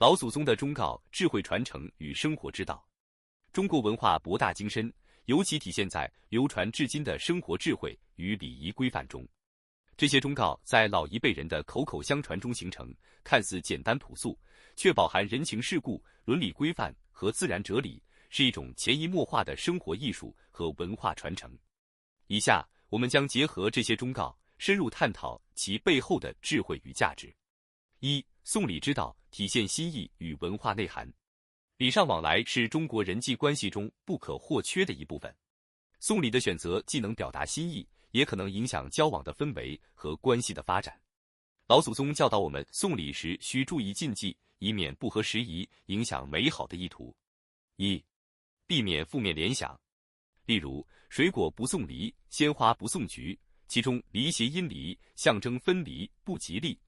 老祖宗的忠告，智慧传承与生活之道。中国文化博大精深，尤其体现在流传至今的生活智慧与礼仪规范中。这些忠告在老一辈人的口口相传中形成，看似简单朴素，却饱含人情世故、伦理规范和自然哲理，是一种潜移默化的生活艺术和文化传承。以下我们将结合这些忠告，深入探讨其背后的智慧与价值。一、送礼之道，体现心意与文化内涵。礼尚往来是中国人际关系中不可或缺的一部分。送礼的选择既能表达心意，也可能影响交往的氛围和关系的发展。老祖宗教导我们送礼时需注意禁忌，以免不合时宜，影响美好的意图。一、避免负面联想。例如，水果不送梨，鲜花不送菊，其中梨谐音离，象征分离，不吉利。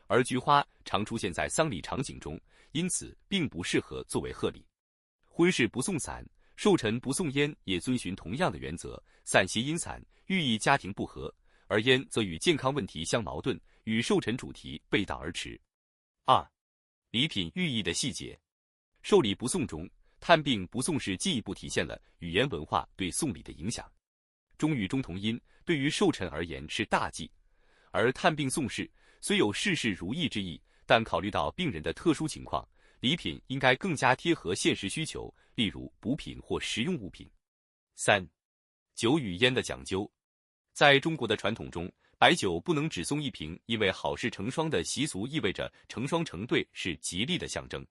而菊花常出现在丧礼场景中，因此并不适合作为贺礼。婚事不送伞，寿辰不送烟，也遵循同样的原则，伞谐音伞，寓意家庭不和，而烟则与健康问题相矛盾，与寿辰主题背道而驰。二、礼品寓意的细节。寿礼不送中，探病不送是进一步体现了语言文化对送礼的影响。中与中同音，对于寿辰而言是大忌，而探病送事虽有事事如意之意，但考虑到病人的特殊情况，礼品应该更加贴合现实需求，例如补品或实用物品。三、酒与烟的讲究。在中国的传统中，白酒不能只送一瓶，因为好事成双的习俗意味着成双成对是吉利的象征。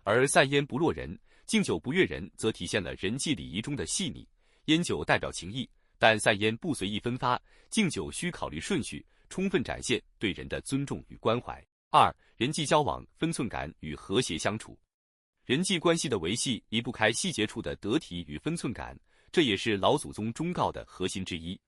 而散烟不落人，敬酒不悦人，则体现了人际礼仪中的细腻。烟酒代表情谊，但散烟不随意分发，敬酒需考虑顺序，充分展现对人的尊重与关怀。二、人际交往分寸感与和谐相处。人际关系的维系离不开细节处的得体与分寸感，这也是老祖宗忠告的核心之一。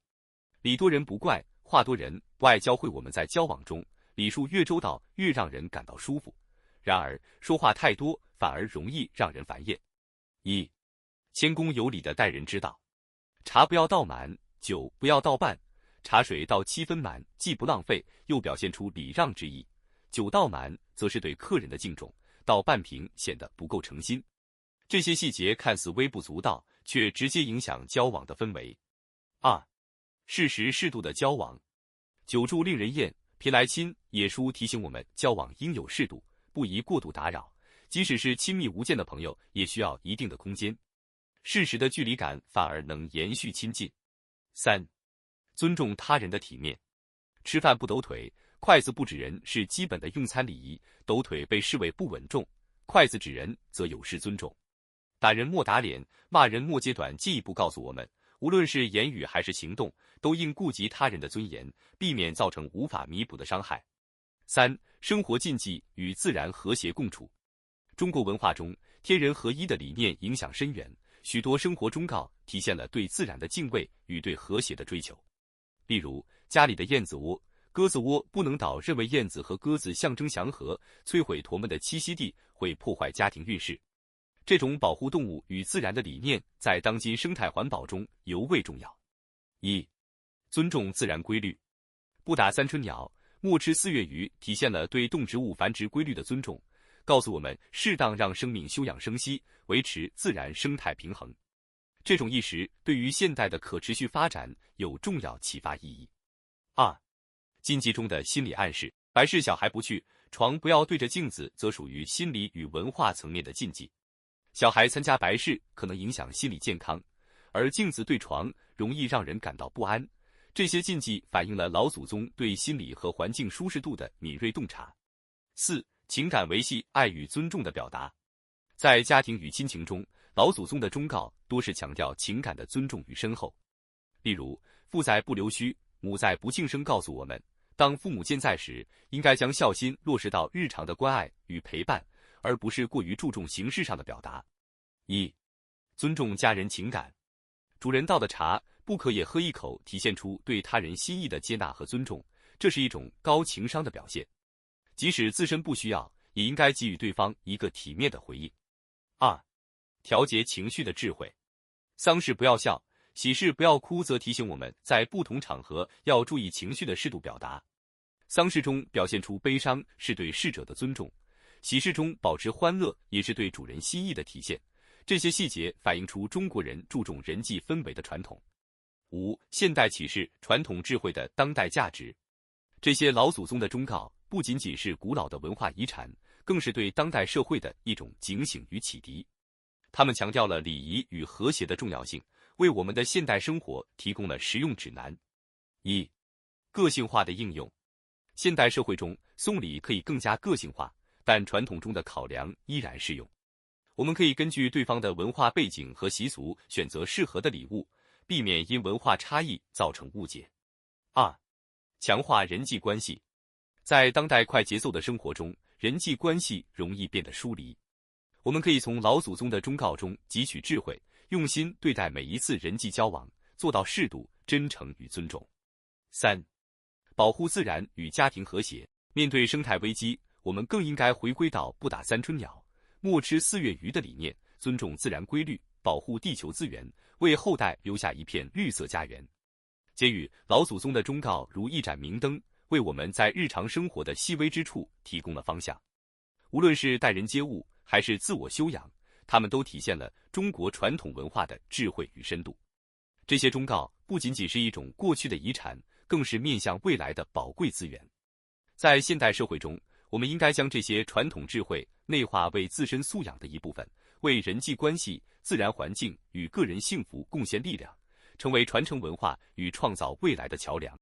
礼多人不怪，话多人不爱，教会我们在交往中，礼数越周到，越让人感到舒服。然而，说话太多反而容易让人烦厌。一、谦恭有礼的待人之道。茶不要倒满，酒不要倒半，茶水倒7分满，既不浪费，又表现出礼让之意。酒倒满，则是对客人的敬重，倒半瓶显得不够诚心。这些细节看似微不足道，却直接影响交往的氛围。二、适时适度的交往。久住令人厌，偏来亲也书提醒我们，交往应有适度，不宜过度打扰。即使是亲密无间的朋友，也需要一定的空间。适时的距离感反而能延续亲近。三、尊重他人的体面。吃饭不抖腿，筷子不指人是基本的用餐礼仪，抖腿被视为不稳重，筷子指人则有失尊重。打人莫打脸，骂人莫揭短，进一步告诉我们，无论是言语还是行动，都应顾及他人的尊严，避免造成无法弥补的伤害。三、生活禁忌与自然和谐共处。中国文化中，天人合一的理念影响深远，许多生活忠告体现了对自然的敬畏与对和谐的追求。例如，家里的燕子窝、鸽子窝不能倒，认为燕子和鸽子象征祥和，摧毁驼们的栖息地会破坏家庭运势。这种保护动物与自然的理念，在当今生态环保中尤为重要。一、尊重自然规律。不打三春鸟，莫吃四月鱼，体现了对动植物繁殖规律的尊重，告诉我们适当让生命休养生息，维持自然生态平衡。这种意识对于现代的可持续发展有重要启发意义。二、禁忌中的心理暗示。白事小孩不去，床不要对着镜子，则属于心理与文化层面的禁忌。小孩参加白事可能影响心理健康，而镜子对床容易让人感到不安。这些禁忌反映了老祖宗对心理和环境舒适度的敏锐洞察。四、情感维系，爱与尊重的表达。在家庭与亲情中，老祖宗的忠告多是强调情感的尊重与深厚。例如，父在不留须，母在不庆生，告诉我们，当父母健在时，应该将孝心落实到日常的关爱与陪伴，而不是过于注重形式上的表达。一、尊重家人情感。主人倒的茶不可也喝一口，体现出对他人心意的接纳和尊重，这是一种高情商的表现。即使自身不需要，也应该给予对方一个体面的回应。二、调节情绪的智慧。丧事不要笑，喜事不要哭，则提醒我们在不同场合要注意情绪的适度表达。丧事中表现出悲伤是对逝者的尊重，喜事中保持欢乐也是对主人心意的体现。这些细节反映出中国人注重人际氛围的传统。5. 现代启示传统智慧的当代价值。这些老祖宗的忠告不仅仅是古老的文化遗产，更是对当代社会的一种警醒与启迪。他们强调了礼仪与和谐的重要性，为我们的现代生活提供了实用指南。1. 个性化的应用。现代社会中，送礼可以更加个性化，但传统中的考量依然适用。我们可以根据对方的文化背景和习俗选择适合的礼物，避免因文化差异造成误解。2. 强化人际关系。在当代快节奏的生活中，人际关系容易变得疏离。我们可以从老祖宗的忠告中汲取智慧，用心对待每一次人际交往，做到适度、真诚与尊重。3. 保护自然与家庭和谐。面对生态危机，我们更应该回归到不打三春鸟，莫吃四月鱼的理念，尊重自然规律，保护地球资源，为后代留下一片绿色家园。结语：老祖宗的忠告如一盏明灯，为我们在日常生活的细微之处提供了方向。无论是待人接物，还是自我修养，他们都体现了中国传统文化的智慧与深度。这些忠告不仅仅是一种过去的遗产，更是面向未来的宝贵资源。在现代社会中，我们应该将这些传统智慧内化为自身素养的一部分，为人际关系、自然环境与个人幸福贡献力量，成为传承文化与创造未来的桥梁。